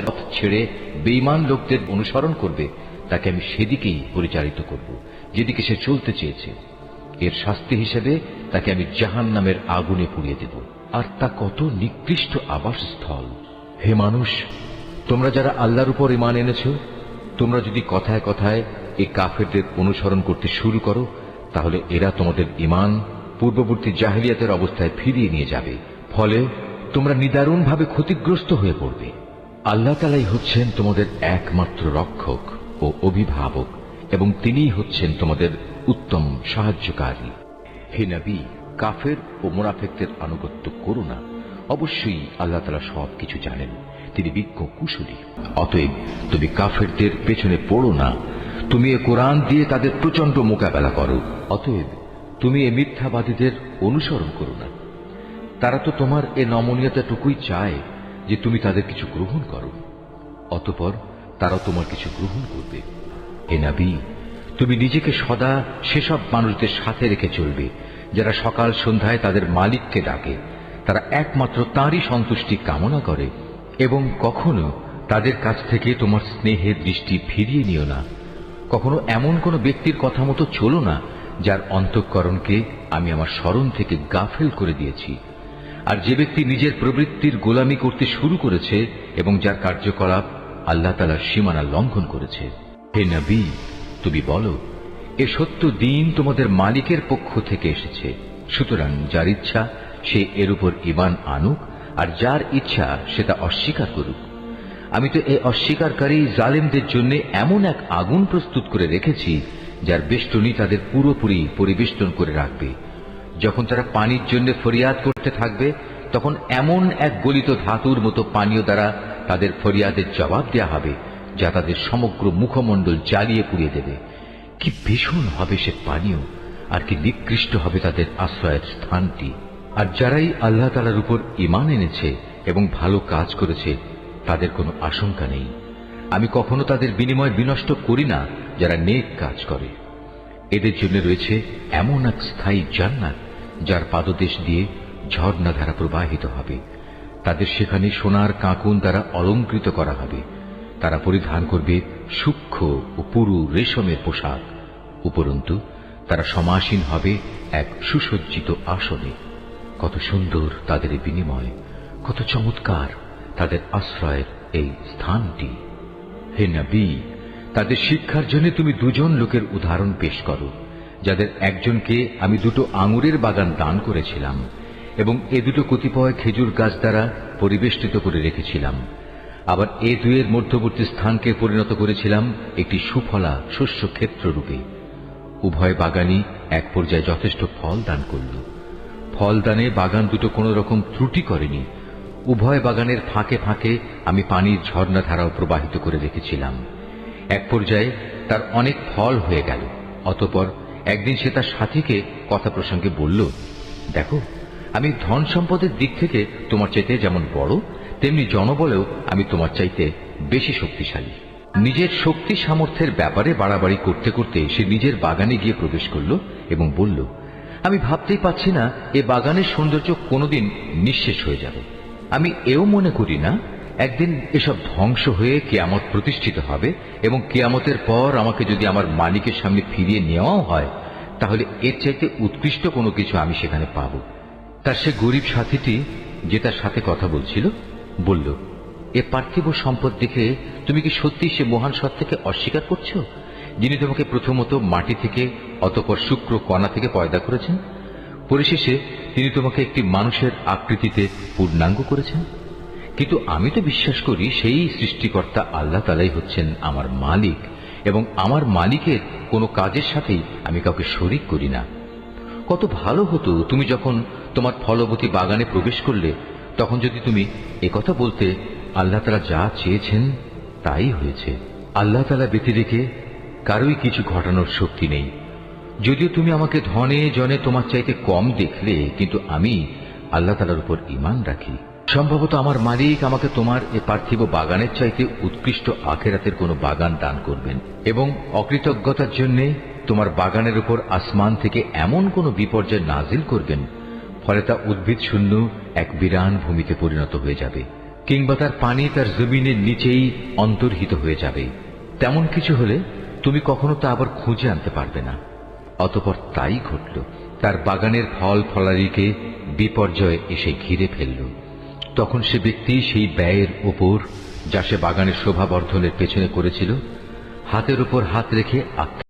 পথ ছেড়ে বেঈমান লোকদের অনুসরণ করবে তাকে আমি সেদিকেই পরিচালিত করব যেদিকে সে চলতে চেয়েছে। এর শাস্তি হিসেবে তাকে আমি জাহান্নামের আগুনে পুড়িয়ে দেব, আর তা কত নিকৃষ্ট আবাসস্থল। হে মানুষ, তোমরা যারা আল্লাহর উপর ঈমান এনেছ, তোমরা যদি কথায় কথায় এই কাফেরদের অনুসরণ করতে শুরু করো, তাহলে এরা তোমাদের ঈমান পূর্ববর্তী জাহেলিয়াতের অবস্থায় ফিরিয়ে নিয়ে যাবে। ফলে তোমরা নিদারুণভাবে ক্ষতিগ্রস্ত হয়ে পড়বে। আল্লাহ তাআলাই হচ্ছেন তোমাদের একমাত্র রক্ষক ও অভিভাবক, এবং তিনিই হচ্ছেন তোমাদের উত্তম সাহায্যকারী। হে নবী, কাফের ও মুনাফিকদের আনুগত্য করো না। অবশ্যই আল্লাহ তাআলা সবকিছু জানেন, তিনি বিজ্ঞ কুশলী। অতএব তুমি কাফেরদের পেছনে পড়ো না, তুমি এ কোরআন দিয়ে তাদের প্রচন্ড মোকাবেলা করো। অতএব তুমি এ মিথ্যাবাদীদের অনুসরণ করো না। তারা তো তোমার এ নমনীয়তাটুকুই চায় যে তুমি তাদের কিছু গ্রহণ করো, অতঃপর তারা তোমার কিছু গ্রহণ করবে। হে নবী, তুমি নিজেকে সদা সেসব মানুষদের সাথে রেখে চলবে যারা সকাল সন্ধ্যায় তাদের মালিককে ডাকে, তারা একমাত্র তাঁরই সন্তুষ্টি কামনা করে, এবং কখনো তাদের কাছ থেকে তোমার স্নেহের দৃষ্টি ফিরিয়ে নিও না। কখনো এমন কোন ব্যক্তির কথা মতো চলো না যার অন্তঃকরণকে আমি আমার স্মরণ থেকে গাফেল করে দিয়েছি, আর যে ব্যক্তি নিজের প্রবৃত্তির গোলামি করতে শুরু করেছে এবং যার কার্যকলাপ আল্লাহ তাআলার সীমানা লঙ্ঘন করেছে। হে নবী, তুমি বলো, এ সত্য দিন তোমাদের মালিকের পক্ষ থেকে এসেছে, সুতরাং যার ইচ্ছা সে এর উপর ঈমান আনুক, আর যার ইচ্ছা সেটা অস্বীকার করুক। আমি তো এই অস্বীকারী জালেমদের জন্য এমন এক আগুন প্রস্তুত করে রেখেছি যার বেষ্টনী তাদের পুরোপুরি পরিবেষ্টন করে রাখবে। যখন তারা পানির জন্য ফরিয়াদ করতে থাকবে, তখন এমন এক গলিত ধাতুর মতো পানীয় দ্বারা তাদের ফরিয়াদের জবাব দেয়া হবে যা তাদের সমগ্র মুখমণ্ডল জ্বালিয়ে পুড়িয়ে দেবে। কি ভীষণ হবে সে পানীয়, আর কি নিকৃষ্ট হবে তাদের আশ্রয়ের স্থানটি। আর যারাই আল্লাহ তাআলার উপর ঈমান এনেছে এবং ভালো কাজ করেছে, তাদের কোনো আশঙ্কা নেই। আমি কখনো তাদের বিনিময় বিনষ্ট করি না যারা নেক কাজ করে। এদের জন্য রয়েছে এমন এক স্থায়ী জান্নাত যার পাদদেশ দিয়ে ঝর্ণাধারা প্রবাহিত হবে। তাদের সেখানে সোনার কাঁকুন দ্বারা অলঙ্কৃত করা হবে। তারা পরিধান করবে সূক্ষ্ম ও পুরু রেশমের পোশাক। উপরন্তু তারা সমাসীন হবে এক সুসজ্জিত আসনে। কত সুন্দর তাদের এই বিনিময়, কত চমৎকার তাদের আশ্রয়ের এই স্থানটি। হে নবী, তাদের শিক্ষার জন্য তুমি দুজন লোকের উদাহরণ পেশ করো, যাদের একজনকে আমি 2 আঙুরের বাগান দান করেছিলাম এবং এ 2 কতিপয় খেজুর গাছ দ্বারা পরিবেষ্টিত করে রেখেছিলাম। আবার এ দুয়ের মধ্যবর্তী স্থানকে পরিণত করেছিলাম একটি সুফলা শস্য ক্ষেত্র রূপে। উভয় বাগানই এক পর্যায়ে যথেষ্ট ফল দান করল। ফলদানে বাগান 2 কোন রকম ত্রুটি করেনি। উভয় বাগানের ফাঁকে ফাঁকে আমি পানির ঝর্ণাধারাও প্রবাহিত করে রেখেছিলাম। এক পর্যায়ে তার অনেক ফল হয়ে গেল। অতঃপর একদিন সে তার সাথীকে কথা প্রসঙ্গে বলল, দেখো, আমি ধন সম্পদের দিক থেকে তোমার চাইতে যেমন বড়, তেমনি জনবলেও আমি তোমার চাইতে বেশি শক্তিশালী। নিজের শক্তি সামর্থ্যের ব্যাপারে বাড়াবাড়ি করতে করতে সে নিজের বাগানে গিয়ে প্রবেশ করল এবং বলল, আমি ভাবতেই পাচ্ছি না এ বাগানের সৌন্দর্য কোনোদিন নিঃশেষ হয়ে যাবে। আমি এও মনে করি না একদিন এসব ধ্বংস হয়ে কিয়ামত প্রতিষ্ঠিত হবে, এবং কিয়ামতের পর আমাকে যদি আমার মালিকের সামনে ফিরিয়ে নেওয়াও হয়, তাহলে এর চাইতে উৎকৃষ্ট কোনো কিছু আমি সেখানে পাব। তার সে গরিব সাথীটি, যে তার সাথে কথা বলছিল, বলল, এ পার্থিব সম্পদ দেখে তুমি কি সত্যি সে মহান সত্তাকে অস্বীকার করছো, যিনি তোমাকে প্রথমত মাটি থেকে, অতঃপর শুক্র কণা থেকে পয়দা করেছেন, পরিশেষে তিনি তোমাকে একটি মানুষের আকৃতিতে পূর্ণাঙ্গ করেছেন? কিন্তু আমি তো বিশ্বাস করি সেই সৃষ্টিকর্তা আল্লাহ তাআলাই হচ্ছেন আমার মালিক, এবং আমার মালিকের কোনো কাজের সাথেই আমি কাউকে শরীক করি না। কত ভালো হতো তুমি যখন তোমার ফলবতী বাগানে প্রবেশ করলে, তখন যদি তুমি একথা বলতে, আল্লাহ তাআলা যা চেয়েছেন তাই হয়েছে। আল্লাহ তাআলা ব্যতি রেখে কারোই কিছু ঘটানোর শক্তি নেই। যদিও তুমি আমাকে ধনে জনে তোমার চাইতে কম দেখলে, কিন্তু আমি আল্লাহ তাআলার উপর ঈমান রাখি। সম্ভবত আমার মালিক আমাকে তোমার এ পার্থিব বাগানের চাইতে উৎকৃষ্ট আখিরাতের কোনো বাগান দান করবেন, এবং অকৃতজ্ঞতার জন্য তোমার বাগানের উপর আসমান থেকে এমন কোন বিপর্যয় নাজিল করবেন, ফলে তা উদ্ভিদ শূন্য এক বিরান ভূমিতে পরিণত হয়ে যাবে। কিংবা তার পানি তার জমিনের নিচেই অন্তর্হিত হয়ে যাবে। তেমন কিছু হলে তুমি কখনো তা আবার খুঁজে আনতে পারবে না। অতঃপর তাই ঘটল, তার বাগানের ফল ফলারিকে বিপর্যয় এসে ঘিরে ফেলল। তখন সে ব্যক্তি সেই ব্যয়ের ওপর, যা সে বাগানের শোভা বর্ধনের পেছনে করেছিল, হাতের উপর হাত রেখে আক্ষেপ